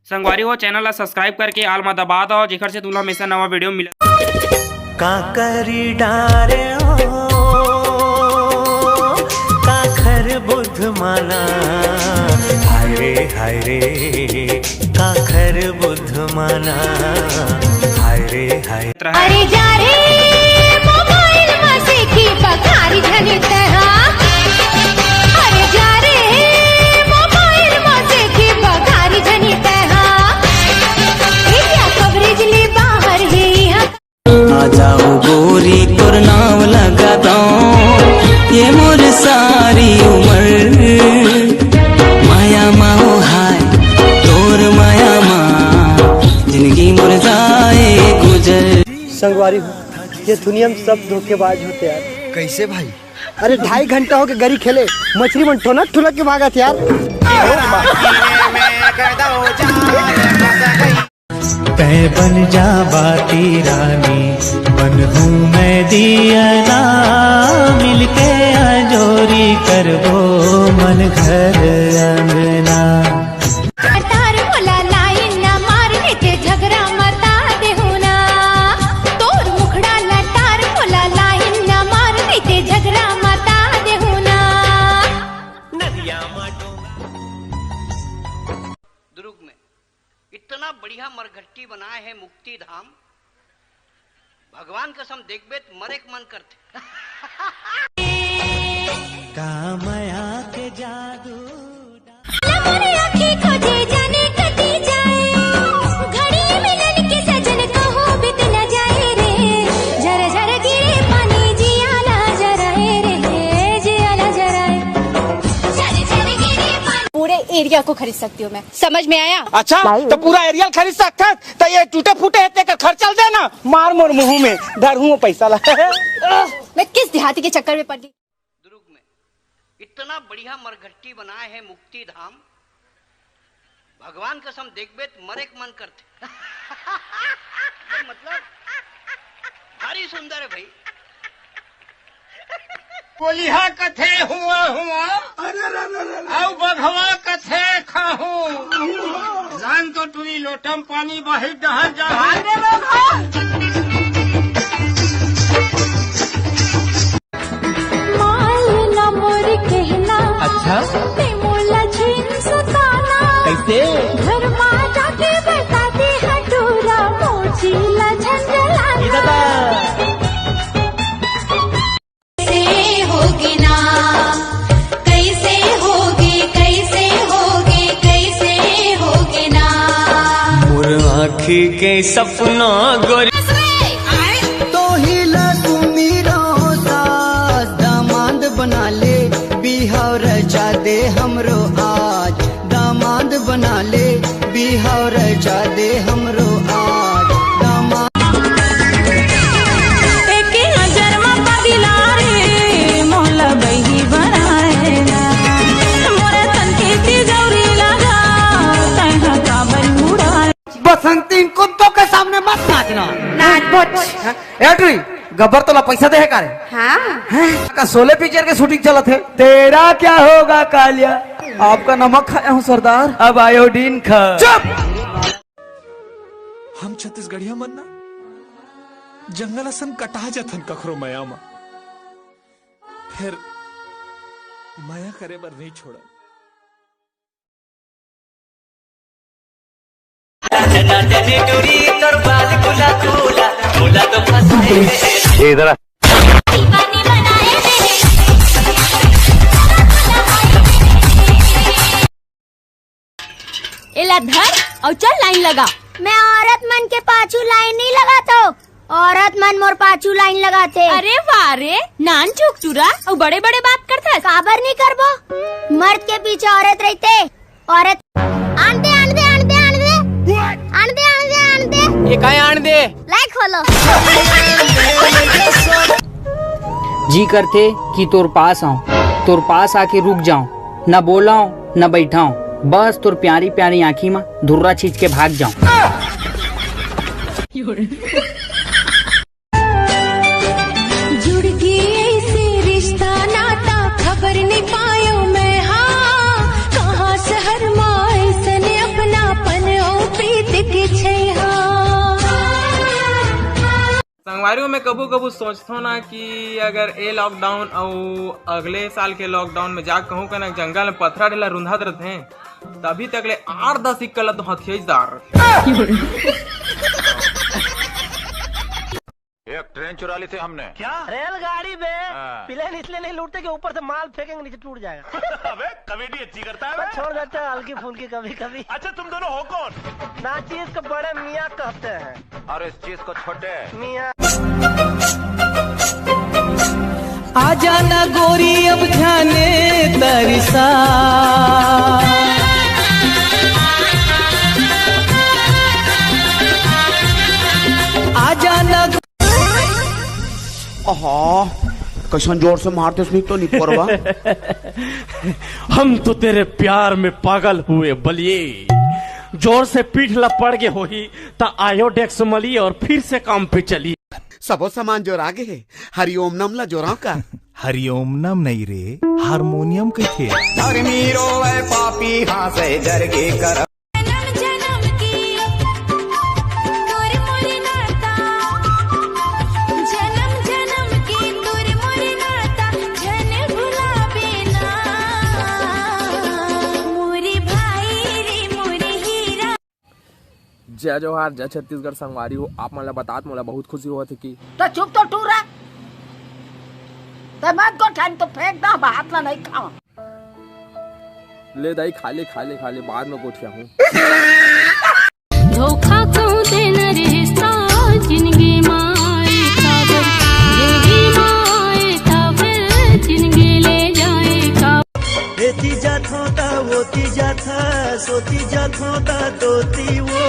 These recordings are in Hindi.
संगवारी हो चैनल ला सब्सक्राइब करके आल मा दबा दो जेकर से तुला हमेशा नवा वीडियो मिले। काकरी डारे हो काखर बुध माना हाय रे काखर बुध माना हाय रे अरे जा रे मोबाइल मसे की बखारी झनी तहा अरे जा रे मोबाइल मसे की बखारी झनी तहा क्या कवरेज ले बाहर है आ जाओ गोरी तोर नाम लगा दो ये मोर सारी उम्र माया माओ हाय तोर माया माँ जिंदगी मोर जाए गुजर। संगवारी हो ये दुनिया में सब धोखेबाज होते यार। कैसे भाई? अरे 2.5 घंटा हो के गरी खेले मछली मन ठोनक ठुनक के भागत यार। तै बन जा बाती रानी बन हूँ मैं दियना मिलके अजोरी करबो मन घर अंगना। तार बोला लाइन ना मारने ते झगड़ा मता देहुना तोर मुखड़ा लटार बोला लाइन ना मारने ते झगड़ा मता देहुना। दुर्ग में इतना बढ़िया मरघट्टी बनाए है मुक्ति धाम, भगवान कसम देखबे मरे के मन करते। कामया के जादू हमारे आँखें खोजे जाने कटी जाए घड़ी मिलन के सजन कहो बीत न जाए रे जरा जरा गिरे पानी जियाला जराए रे जियाला जराए जरा जरा गिरे पानी। पूरे एरिया को खरीद सकती हूँ मैं, समझ में आया? अच्छा तो पूरा एरियल खरीद सकता तो ये टूटे फूटे हेते का खर्च चल देना मार मोर मुंह में डर हूँ पैसा ला। मैं किस देहाती के चक्कर में पड़ गई। दुर्ग में इतना बढ़िया मरघट्टी बनाए है मुक्ति धाम, भगवान कसम देखबे मरे के मन करते। मतलब भारी सुंदर है भाई। कोलिहा कथे हुआ और बघवा कथे खाहू जान तो टूरी लोटम पानी बही डहर जा। मालना मोर कहना अच्छा मोला छीन सताना कैसे घर माँ जाके बताते हटूरा मोचीला झंझलाना कैसे होगी ना कैसे होगी कैसे होगी कैसे होगी ना मोर आँखी के सपना गोरी तो हिला तुमीरो सास दामाद बना ले बिहाव रचा दे हमरो आज दामाद बना ले बिहाव रचा दे हमरो आज दामाद। एक नजर में बदिला रे मोला बही बनाए ना मोरे तन के तिजौरी लगा तैहा काबल मुड़ा। बसंती कुत्तों के सामने मत नाचना एट्री गब्बर तोला पैसा दे है का रे? हाँ का 16 पिक्चर के शूटिंग चलत है। तेरा क्या होगा कालिया आपका नमक खाया हूँ सरदार अब आयोडीन खा। चुप। हम छत्तीसगढ़िया मन्ना जंगल असन कटा जथन कखरो माया मा फिर माया करे बर नहीं छोड़ा। इधर एला धर और चल लाइन लगा। मैं औरत मन के पाछू लाइन नहीं लगाता, औरत मन मोर पाछू लाइन लगाते। अरे वाह रे नान चूक चुरा और बड़े बड़े बात करता काबर नहीं करबो। मर्द के पीछे औरत रहते औरत आन दे आन दे आन दे आन दे आन दे आन दे आन दे ये काय आन दे लाइक खोलो। जी करते कि तोर पास आऊं, तोर पास आके रुक जाऊं, न बोलाऊं न बैठाऊं, बस तोर प्यारी प्यारी आँखी में धुर्रा छींच के भाग जाऊं। जुड़ के ऐसे रिश्ता नाता खबर नहीं पायो मैं हाँ कहाँ शहर माँ ऐसे अपनापन हो संगवारी मैं कबू कबू सोचता ना कि अगर ये लॉकडाउन और अगले साल के लॉकडाउन में जा कहूँ का ना जंगल में पथरा ढेला रुंधात रहते हैं तभी तक ले 8-10 इक्कल तो हथियार एक ट्रेन चुरा ली थी हमने। क्या? रेलगाड़ी में प्लेन इसलिए नहीं लूटते कि ऊपर से माल फेंकेंगे नीचे टूट जाएगा। अबे कॉमेडी अच्छी करता है। छोड़ देते हैं हल्की फुल्की कभी कभी। अच्छा तुम दोनों हो कौन? ना चीज को बड़े मियाँ कहते हैं और इस चीज को छोटे मियाँ। आजा ना गोरी अब ध्याने तरसा आजा ना कैसन जोर से मारते उसने तो नहीं परवा। हम तो तेरे प्यार में पागल हुए बलिए। जोर से पीठ लपड़ के होही ता आयोडेक्स मली और फिर से काम पे चली। सबो सामान जोर आगे हरिओम नम ला जोराव का। हरिओम नम नहीं रे हारमोनियम के थे। मीरो पापी हाँ से जरगे कर जय जोहार जय छत्तीसगढ़ संगवारी हो आप मला बतात मोला बहुत खुशी हुआ थी कि तो चुप तो टूरा ते मत को ठान तो फेंक दा भात ला नहीं खाओ ले दाई खाले खाले खाले बाद में गोठिया हूँ धोखा क्यों देना रिश्ता जिंदगी माए खबर जिंदगी माए खबर जिंदगी ले जाए खबर एती जात होता वोती जात सोती जात होता तोती वो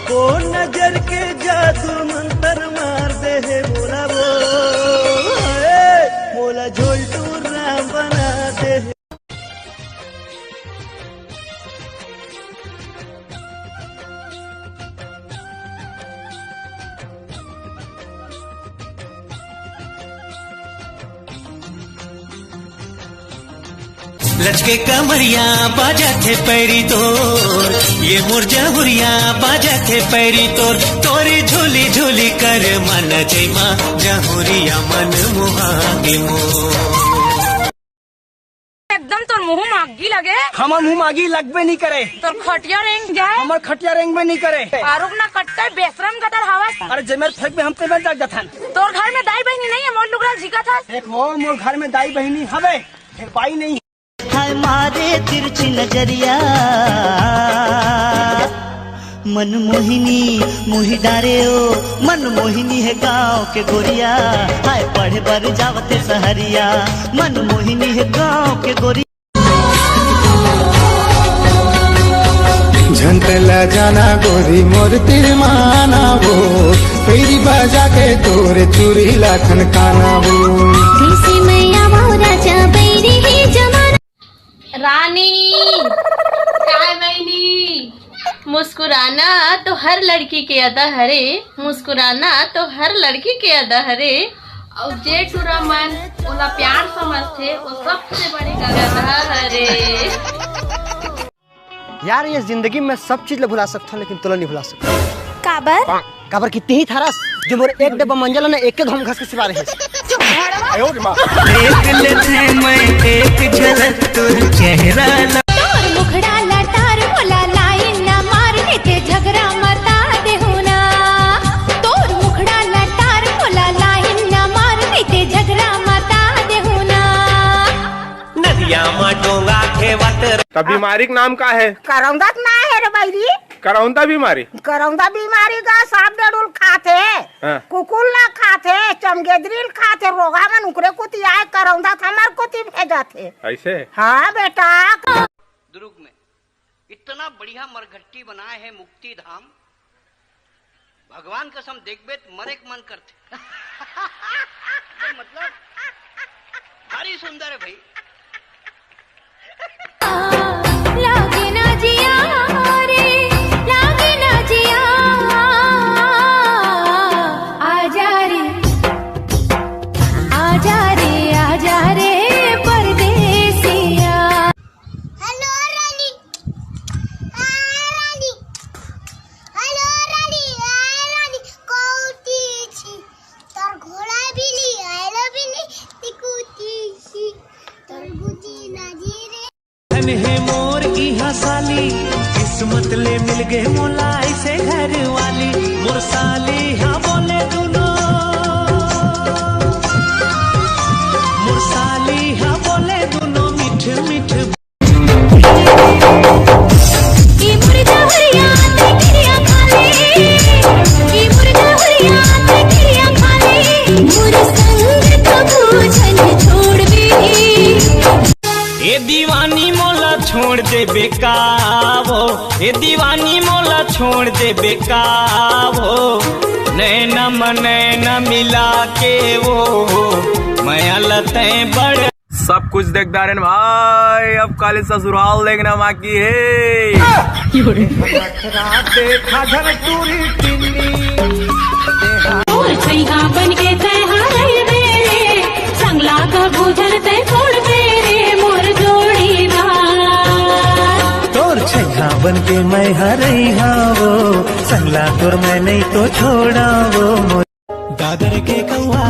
कौन नजर के जादू मंत्र मार दे है बोला वो बोला झोलटू राम बना दे है। लचके कमरिया बाजा थे पैरी तोर ये मुरझा हुरिया बाजा थे पैरी तोर तोरी झूली झूली कर मन जैमा जहुरिया मन मुहागे मो एकदम तो मुंह मागी लगे हमार मुंह मागी लगबे नहीं करे तो खटिया रेंग जाए हमार खटिया रेंग में नहीं करे आरुक ना कटता बेशरम कदर हवस अरे जमेर फेंक में हम पे जाग जाथन तोर घर में दाई बहनी नहीं है मोर लुगड़ा झिका था एक मोर घर में दाई बहनी हवे एक पाई नहीं हाय मारे तिरछी नजरिया मन मोहिनी मोहि डारे ओ मन मोहिनी है गाँव के गोरिया हाय पढ़े बर जावते सहरिया मन मोहिनी है गाँव के गोरिया झंटला जाना गोरी मोर तिरमाना वो फेरी बाजा के तोरे चूरी लाखन काना वो देसी मैया मोरा जा बैरी है जमाना रानी काय बहनी मुस्कुराना तो हर लड़की के अदा हरे मुस्कुराना तो हर लड़की के अदा हरे और जे टूरा मन ओला प्यार समझते वो सबसे बड़ी गदा हरे। यार ये जिंदगी में सब चीज ले भुला सकता हूँ लेकिन तुला नहीं भुला सकता। काबर काबर कितनी ही थारस जो मोर एक डब्बा मंजल ने एक घम घस के सिवा रहे देख लेते मैं एक झलक तुर चेहरा तोर मुखड़ा लटार बोला लाइन ना मारने ते झगड़ा मता दे होना तोर मुखड़ा लटार बोला लाइन ना मारने ते झगड़ा मता दे होना नदिया में डोंगा खेवत तब बीमारी का नाम का है? करौंदा ना है रे बैरी करौंदा बीमारी। करौंदा बीमारी का सांप डेडुल खाते कुकुल ना खाते चमगेदरील खाते रोगा मन उकरे कुती आए करौंदा हमार कुती भेजा थे ऐसे। हाँ बेटा दुर्ग में इतना बढ़िया मरघट्टी बनाए है मुक्ति धाम भगवान कसम देखबे मरे के मन करते मतलब भारी सुंदर है भाई। लागे ना जिया रे लागे ना जिया आजा रे परदेसिया। हेलो रानी हेलो रानी कोटी छी तर बोले मिल गए मोला ऐसे घर वाली मुरसाली हाँ बोले दोनों मुरसाली हाँ बोले दोनों मीठ मीठ ए दीवानी मोला छोड़ दे बेकावो ए दीवानी मोला छोड़ दे बेकावो नैना नैना मिला के वो मैं लते बड़ सब कुछ देखता रहे भाई, अब काले ससुराल देखना बाकी है। देखा घर टूरी बन के संगला का बुझल ते छोड़ मेरे मोर जोड़ीदार तोर छैया बन के मैं हरई वो संगला तोर मैं नहीं तो छोड़ा वो दादर के कौआ